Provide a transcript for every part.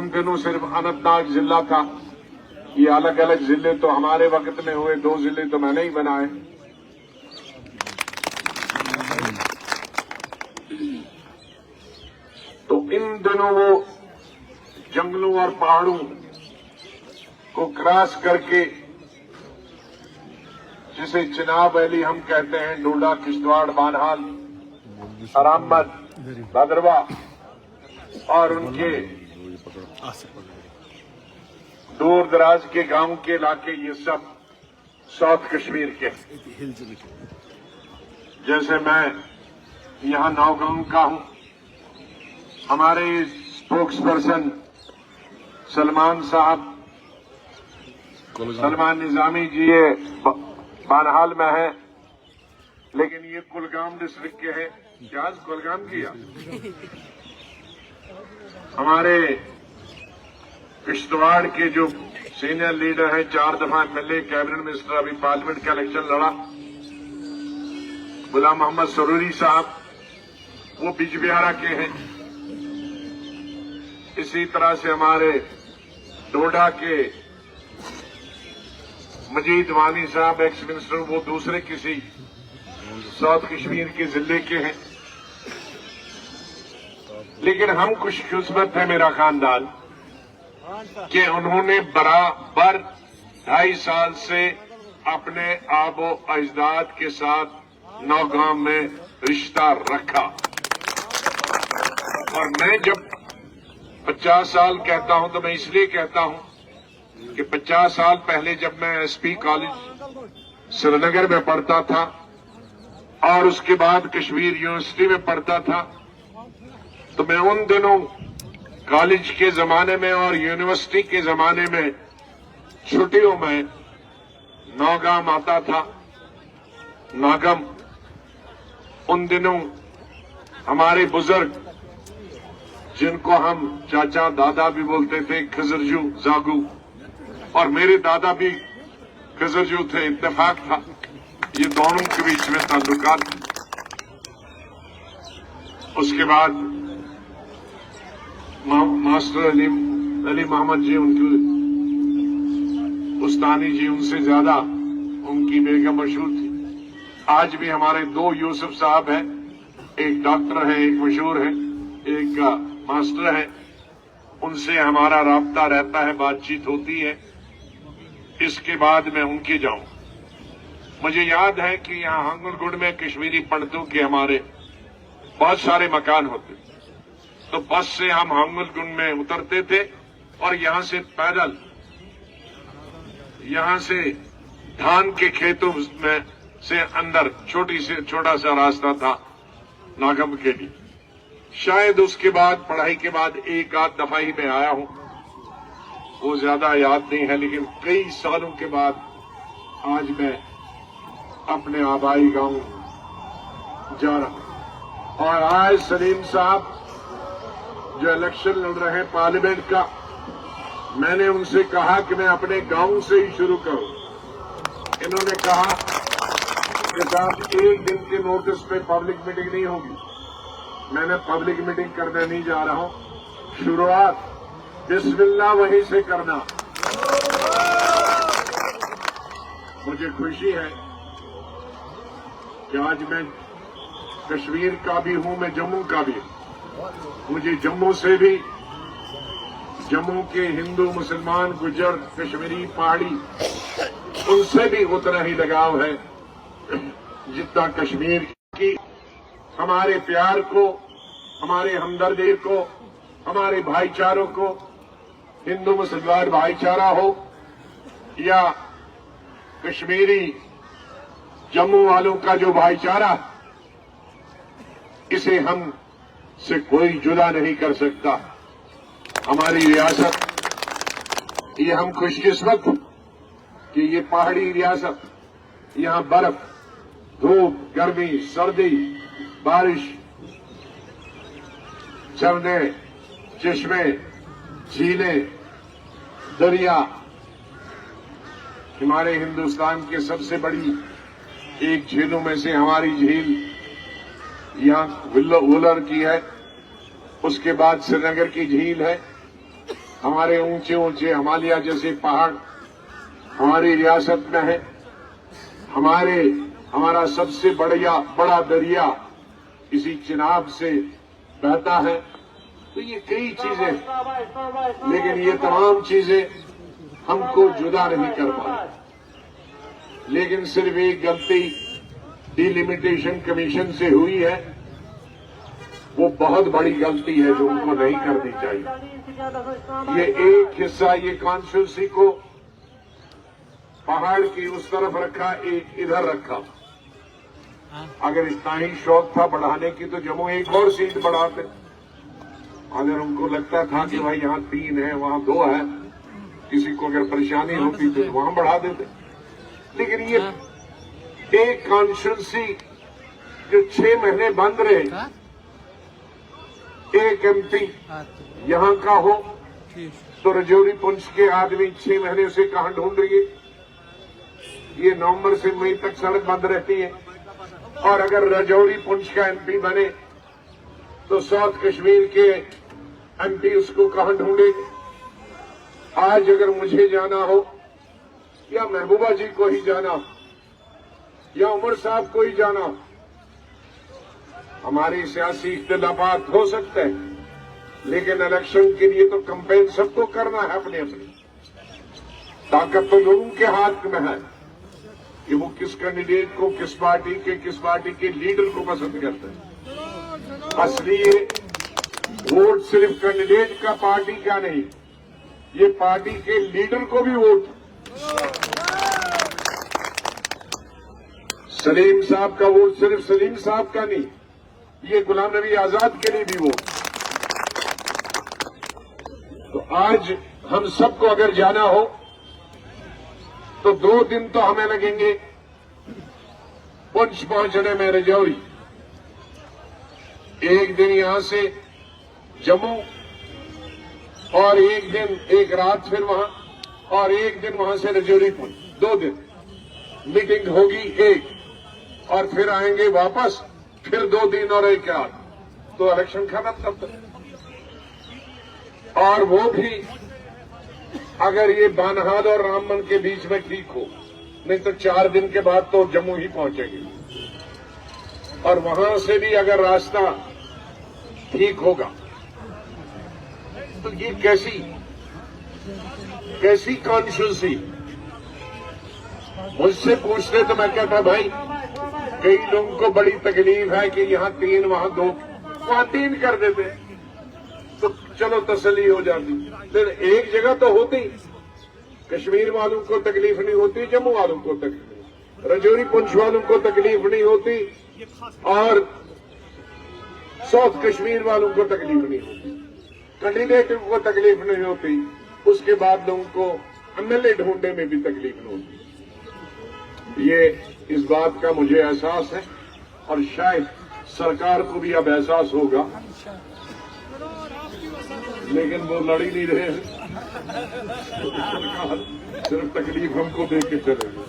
उन दिनों सिर्फ अनंतनाग जिला था। ये अलग अलग जिले तो हमारे वक्त में हुए, 2 जिले तो मैंने ही बनाए। तो इन दिनों वो जंगलों और पहाड़ों को क्रॉस करके, जिसे चिनाब वैली हम कहते हैं, डोडा, किश्तवाड़, बानहाल, अरामद, भद्रवा और उनके दूर दराज के गांव के इलाके, ये सब साउथ कश्मीर के। जैसे मैं यहां नौगांव का हूं, हमारे स्पोक्स पर्सन सलमान साहब, सलमान निजामी जी, ये बानहाल में है, लेकिन ये कुलगाम डिस्ट्रिक्ट के हैं। क्या कुलगाम किया? हमारे किश्तवाड़ के जो सीनियर लीडर हैं, 4 दफा एमएलए, कैबिनेट मिनिस्टर, अभी पार्लियामेंट का इलेक्शन लड़ा, गुलाम मोहम्मद सरूरी साहब, वो बिजबिहारा के हैं। इसी तरह से हमारे डोडा के मजीद वानी साहब, एक्स मिनिस्टर, वो दूसरे किसी साउथ कश्मीर के जिले के हैं। लेकिन हम खुशकिस्मत है, मेरा खानदान, कि उन्होंने बराबर 2.5 साल से अपने आबो अजदाद के साथ नौगांव में रिश्ता रखा। और मैं जब 50 साल कहता हूं तो मैं इसलिए कहता हूं कि 50 साल पहले जब मैं एसपी कॉलेज श्रीनगर में पढ़ता था और उसके बाद कश्मीर यूनिवर्सिटी में पढ़ता था, तो मैं उन दिनों कॉलेज के जमाने में और यूनिवर्सिटी के जमाने में छुट्टियों में नौगांव आता था। नागम, उन दिनों हमारे बुजुर्ग, जिनको हम चाचा दादा भी बोलते थे, खजरजू जागू, और मेरे दादा भी खजरजू थे, इत्तेफाक था, ये दोनों के बीच में ताल्लुकात। उसके बाद मास्टर अली मोहम्मद जी, उनकी उस्तानी जी, उनसे ज्यादा उनकी बेगम मशहूर थी। आज भी हमारे 2 यूसुफ साहब हैं, एक डॉक्टर है, एक मशहूर है, एक मास्टर है। उनसे हमारा राब्ता रहता है, बातचीत होती है। इसके बाद मैं उनके जाऊं, मुझे याद है कि यहां हंगलगुड़ में कश्मीरी पंडितों के हमारे बहुत सारे मकान होते, तो बस से हम हंगलगुड़ में उतरते थे और यहां से पैदल, यहां से धान के खेतों में से अंदर छोटा सा रास्ता था नागम के लिए। शायद उसके बाद पढ़ाई के बाद 1 आध दफा ही मैं आया हूं, वो ज्यादा याद नहीं है, लेकिन कई सालों के बाद आज मैं अपने आबाई गांव जा रहा हूं। और आज सलीम साहब जो इलेक्शन लड़ रहे हैं पार्लियामेंट का, मैंने उनसे कहा कि मैं अपने गांव से ही शुरू करूं। इन्होंने कहा कि साहब 1 दिन के नोटिस पे पब्लिक मीटिंग नहीं होगी। मैंने पब्लिक मीटिंग करने नहीं जा रहा हूं, शुरुआत बिस्मिल्लाह वहीं से करना। मुझे खुशी है कि आज मैं कश्मीर का भी हूं, मैं जम्मू का भी हूं। मुझे जम्मू से भी, जम्मू के हिंदू, मुसलमान, गुज्जर, कश्मीरी, पहाड़ी, उनसे भी उतना ही लगाव है जितना कश्मीर की हमारे प्यार को, हमारे हमदर्दी को, हमारे भाईचारों को, हिंदू मुसलमान भाईचारा हो या कश्मीरी जम्मू वालों का जो भाईचारा, इसे हम से कोई जुदा नहीं कर सकता। हमारी रियासत, ये हम खुशकिस्मत कि ये पहाड़ी रियासत, यहां बर्फ, धूप, गर्मी, सर्दी, बारिश, झरने, चश्मे, झीलें, दरिया, हमारे हिंदुस्तान के सबसे बड़ी एक झीलों में से हमारी झील यहां वुलर की है, उसके बाद श्रीनगर की झील है, हमारे ऊंचे ऊंचे हिमालय जैसे पहाड़ हमारी रियासत में है। हमारा सबसे बड़ा दरिया इसी चिनाब से बहता है। तो ये कई चीजें, लेकिन ये तमाम चीजें हमको जुदा नहीं कर पाई। लेकिन सिर्फ एक गलती डिलिमिटेशन कमीशन से हुई है, वो बहुत बड़ी गलती है जो उनको नहीं करनी चाहिए। ये एक हिस्सा, ये कॉन्स्टिट्यूंसी को पहाड़ की उस तरफ रखा, एक इधर रखा। अगर इतना ही शौक था बढ़ाने की तो जम्मू एक और सीट बढ़ाते। अगर उनको लगता था कि भाई यहाँ 3 है वहाँ 2 है, किसी को अगर परेशानी होती तो वहाँ बढ़ा देते। लेकिन ये एक कॉन्स्टिट्यूंसी जो 6 महीने बंद रहे, एक एमपी यहाँ का हो तो रजौरी पुंछ के आदमी 6 महीने से कहां ढूंढ रही है। ये नवंबर से मई तक सड़क बंद रहती है। और अगर रजौरी पुंछ का एमपी बने तो साउथ कश्मीर के एमपी उसको कहां ढूंढेंगे। आज अगर मुझे जाना हो या महबूबा जी को ही जाना हो या उमर साहब को ही जाना हो, हमारी सियासी इख्तिलाफात हो सकते हैं, लेकिन इलेक्शन के लिए तो कैंपेन सबको करना है। अपनी अपनी ताकत तो लोगों के हाथ में है कि वो किस कैंडिडेट को, किस पार्टी के लीडर को पसंद करते हैं। इसलिए वोट सिर्फ कैंडिडेट का, पार्टी का नहीं, ये पार्टी के लीडर को भी वोट। सलीम साहब का वोट सिर्फ सलीम साहब का नहीं, ये गुलाम नबी आजाद के लिए भी वोट। तो आज हम सबको अगर जाना हो तो 2 दिन तो हमें लगेंगे पुंछ पहुंचने में, रजौरी। 1 दिन यहां से जम्मू और एक रात फिर वहां, और 1 दिन वहां से रजौरी पुंछ। 2 दिन मीटिंग होगी एक, और फिर आएंगे वापस, फिर 2 दिन और 1 रात, तो इलेक्शन खत्म तब तक। और वो भी अगर ये बानहाद और रामबन के बीच में ठीक हो, नहीं तो 4 दिन के बाद तो जम्मू ही पहुंचेंगे। और वहां से भी अगर रास्ता ठीक होगा तो ये कैसी कॉन्स्टिट्यूंसी। मुझसे पूछते तो मैं कहता भाई कई लोगों को बड़ी तकलीफ है कि यहाँ 3 वहाँ 2, वहाँ 3 कर देते तो चलो तसल्ली हो जाती। लेकिन एक जगह तो होती, कश्मीर वालों को तकलीफ नहीं होती, जम्मू वालों को तकलीफ, रजौरी पुंछ वालों को तकलीफ नहीं होती, और साउथ कश्मीर वालों को तकलीफ नहीं होती, कैंडिडेट को तकलीफ नहीं होती, उसके बाद लोगों को एमएलए ढूंढने में भी तकलीफ नहीं होती। ये इस बात का मुझे एहसास है, और शायद सरकार को भी अब एहसास होगा, लेकिन वो लड़ ही नहीं रहे हैं। सरकार सिर्फ तकलीफ हमको दे के चलेगी।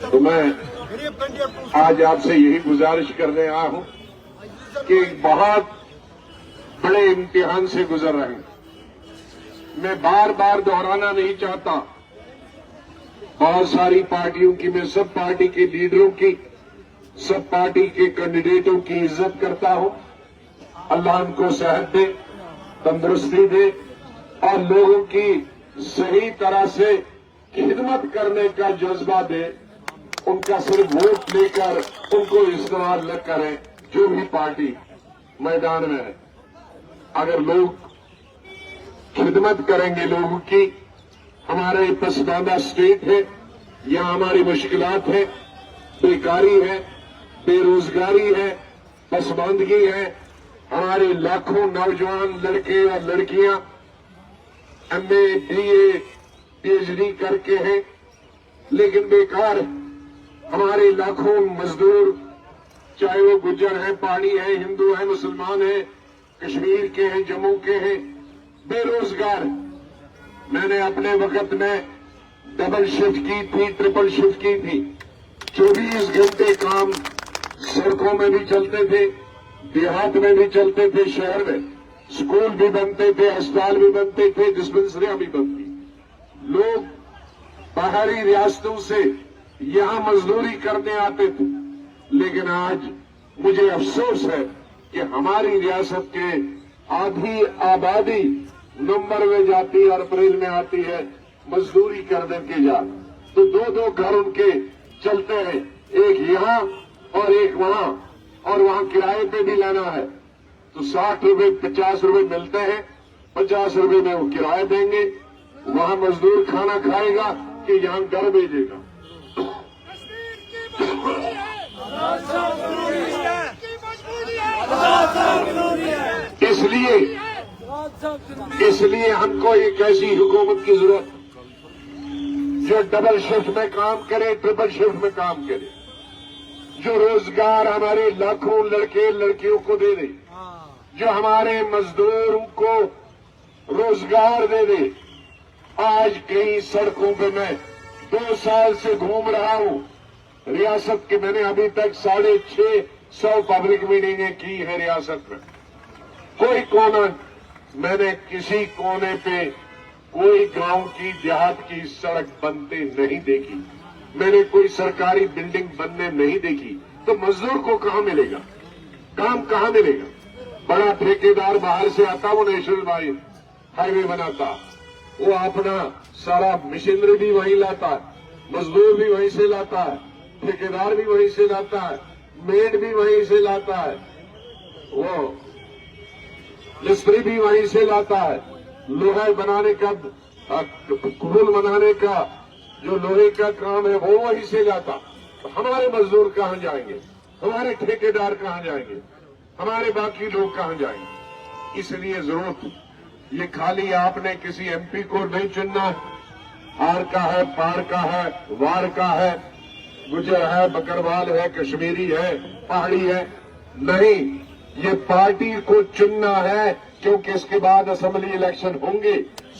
तो मैं आज आपसे यही गुजारिश करने आया हूं कि एक बहुत बड़े इम्तिहान से गुजर रहे हैं। मैं बार बार दोहराना नहीं चाहता, बहुत सारी पार्टियों की, मैं सब पार्टी के लीडरों की, सब पार्टी के कैंडिडेटों की इज्जत करता हूं। अल्लाह उनको सेहत दे, तंदुरुस्ती दे, और लोगों की सही तरह से खिदमत करने का जज्बा दे। उनका सिर्फ वोट लेकर उनको इस्तेमाल न करें। जो भी पार्टी मैदान में है, अगर लोग खिदमत करेंगे लोगों की, हमारे पसमानदा स्टेट है, यहाँ हमारी मुश्किलात है, बेकारी है, बेरोजगारी है, पसमानदगी है, हमारे लाखों नौजवान लड़के और लड़कियां एमए, बीए, पीएचडी करके हैं लेकिन बेकार। हमारे लाखों मजदूर, चाहे वो गुज्जर हैं, पहाड़ी हैं, हिंदू हैं, मुसलमान हैं, कश्मीर के हैं, जम्मू के हैं, बेरोजगार। मैंने अपने वक्त में डबल शिफ्ट की थी, ट्रिपल शिफ्ट की थी। 24 घंटे काम सड़कों में भी चलते थे, देहात में भी चलते थे, शहर में स्कूल भी बनते थे, अस्पताल भी बनते थे, डिस्पेंसरियां भी बनती। लोग बाहरी रियासतों से यहां मजदूरी करने आते थे, लेकिन आज मुझे अफसोस है कि हमारी रियासत के आधी आबादी नवंबर में जाती है और अप्रैल में आती है मजदूरी करने के लिए। तो दो दो घर उनके चलते हैं, एक यहां और एक वहां, और वहां किराए पे भी लेना है। तो 60 रुपए 50 रुपए मिलते हैं, 50 रुपए में वो किराया देंगे, वहां मजदूर खाना खाएगा कि यहां घर भेजेगा। इसलिए हमको एक ऐसी हुकूमत की जरूरत जो डबल शिफ्ट में काम करे, ट्रिपल शिफ्ट में काम करे, जो रोजगार हमारे लाखों लड़के लड़कियों को दे दे, जो हमारे मजदूरों को रोजगार दे दे। आज कई सड़कों पे मैं 2 साल से घूम रहा हूं रियासत के। मैंने अभी तक 650 पब्लिक मीटिंगें की है रियासत में। कोई कोना मैंने किसी कोने पे कोई गांव की देहात की सड़क बनते नहीं देखी, मैंने कोई सरकारी बिल्डिंग बनने नहीं देखी। तो मजदूर को कहां मिलेगा, काम कहां मिलेगा? बड़ा ठेकेदार बाहर से आता, वो नेशनल हाईवे बनाता, वो अपना सारा मशीनरी भी वहीं लाता है, मजदूर भी वहीं से लाता है, ठेकेदार भी वहीं से लाता है, मेड भी वहीं से लाता है, वो मिस्त्री भी वहीं से लाता है, लोहा बनाने का कुल बनाने का जो लोहे का काम है वो वहीं से लाता। तो हमारे मजदूर कहां जाएंगे, हमारे ठेकेदार कहां जाएंगे, हमारे बाकी लोग कहां जाएंगे? इसलिए जरूरत ये खाली आपने किसी एमपी को नहीं चुनना, आर का है, पार का है, वार का है, गुजर है, बकरवाल है, कश्मीरी है, पहाड़ी है, नहीं, ये पार्टी को चुनना है, क्योंकि इसके बाद असेंबली इलेक्शन होंगे।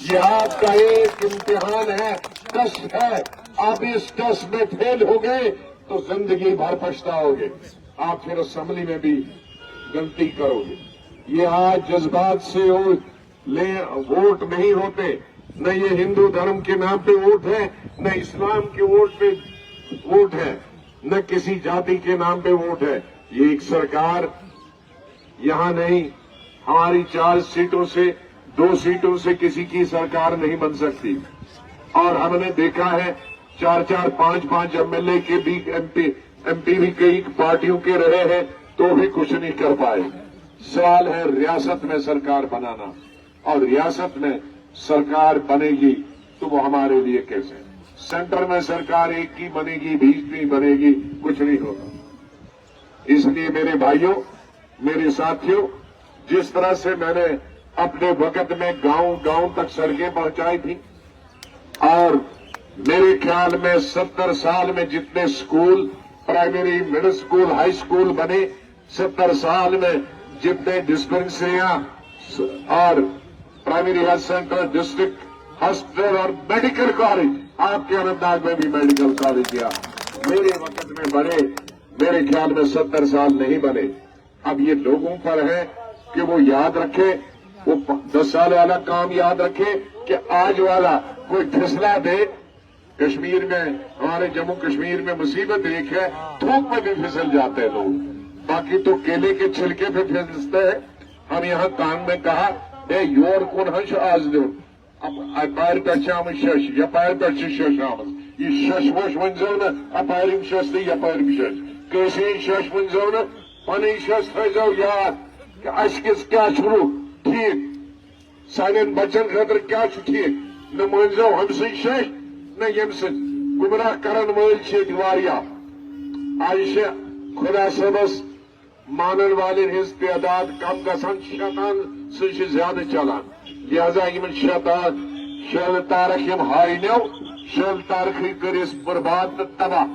ये आपका एक इम्तिहान है, टेस्ट है। आप इस टेस्ट में फेल हो गए तो जिंदगी भर पछताओगे, आप फिर असेंबली में भी गलती करोगे। ये आज जज्बात से वोट नहीं होते, न ये हिंदू धर्म के नाम पे वोट है, न इस्लाम के वोट पे वोट है, न किसी जाति के नाम पे वोट है। ये एक सरकार यहां नहीं, हमारी 4 सीटों से 2 सीटों से किसी की सरकार नहीं बन सकती। और हमने देखा है 4-4, 5-5 एमएलए के भी एमपी भी कई पार्टियों के रहे हैं तो भी कुछ नहीं कर पाए। सवाल है रियासत में सरकार बनाना, और रियासत में सरकार बनेगी तो वो हमारे लिए कैसे? सेंटर में सरकार एक की बनेगी, 20 नहीं बनेगी, कुछ नहीं होगा। इसलिए मेरे भाइयों, मेरे साथियों, जिस तरह से मैंने अपने वक्त में गांव तक सड़कें पहुंचाई थी, और मेरे ख्याल में 70 साल में जितने school, primary, middle school, high school बने, 70 साल में जितने डिस्पेंसरियां और primary health centre, district hospital और मेडिकल कॉलेज, आपके अनंतनाग में भी मेडिकल कॉलेज किया, मेरे वक्त में बने। मेरे ख्याल में 70 साल नहीं बने। अब ये लोगों पर है कि वो याद रखे, वो 10 साल वाला काम याद रखे कि आज वाला कोई फिसला दे। कश्मीर में, हमारे जम्मू कश्मीर में मुसीबत एक है, थूक में भी फिसल जाते हैं लोग, बाकी तो केले के छिलके पे फिसलते हैं। हम यहाँ कान में कहा योर कौन हंस आज दो अपार पे शश यपार पे शश ये शश वश वंजो न अपारिम शश तो यपारिम शश कैसे शश वंजो न पन शश थो याद कि अस क्या ठीक सान बचन खतर क्या ठीक न मो हमस शश न यम गुमराह करन वल आज खुदा सबस मानन वाले हिज तादाद कम गसान, शैतान से ज्यादा चलान, लिहाजा इन शैतान शैल तारक यम हायनो शैल तारक कर बर्बाद तो तबाह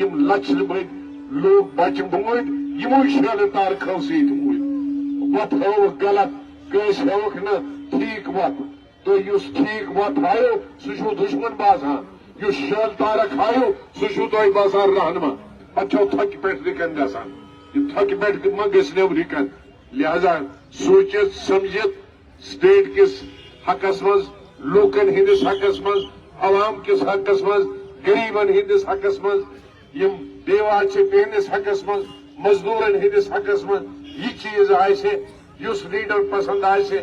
यम लक्ष लोग बच मूद यमो शैल तारखो सत वत हो गलत कस होक न ठीक वत, तो युस ठीक वत हायो सह दुश्मन बासान, युस शैल तारक हायो सह तुम बासान रहनमा, पे थक पे दिकन गसान, थक पे मा गस नबर لہذا سوچت سمجھت سٹیٹ کس حقس مز لوکن ہندس حقس مز عوام کس حقس مز غریبن ہندس حقس مز یم بیوا تہندس حقس مز مزدورن ہندس حقس مز یہ چیز آسے اس لیڈر پسند آسے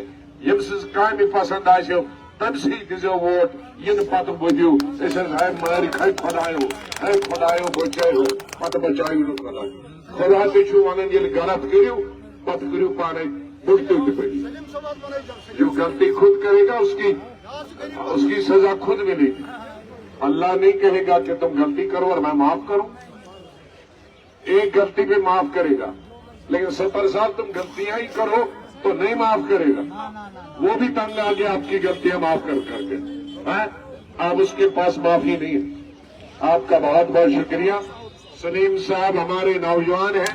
یم سز کامہ پسند آسو تم سی دیزو ووٹ یہ پتہ بدیو اس ہے مار کھائی خدایو ہے خدایو بچایو پتہ بچایو خدا خدا تہ ونان یل غلط کریو پتہ کریو پانے بڑھتے پڑی جو غلطی خود کرے گا اس کی سزا خود ملے گی. اللہ نہیں کہے گا کہ تم غلطی کرو اور میں معاف کروں. ایک غلطی پہ معاف کرے گا لیکن 70 سال تم غلطیاں ہی کرو تو نہیں معاف کرے گا. وہ بھی تنگ آ گیا آپ کی غلطیاں معاف کر کے. اب اس کے پاس معافی نہیں ہے. آپ کا بہت بہت شکریہ. سلیم صاحب ہمارے نوجوان ہیں.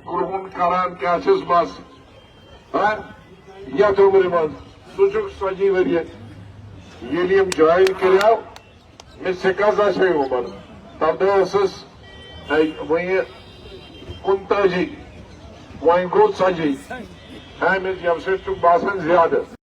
قربون کران کیا بس یت عمر مز سہ 40 ورۍ ییٚلہِ یِم جوائن کریو مےٚ سکز آسے عمر تب دہ ٲسٕس وۄنۍ 39 وۄنۍ گوٚو 40 مےٚ ییٚمہِ سۭتۍ چھُ باسان زیادٕ.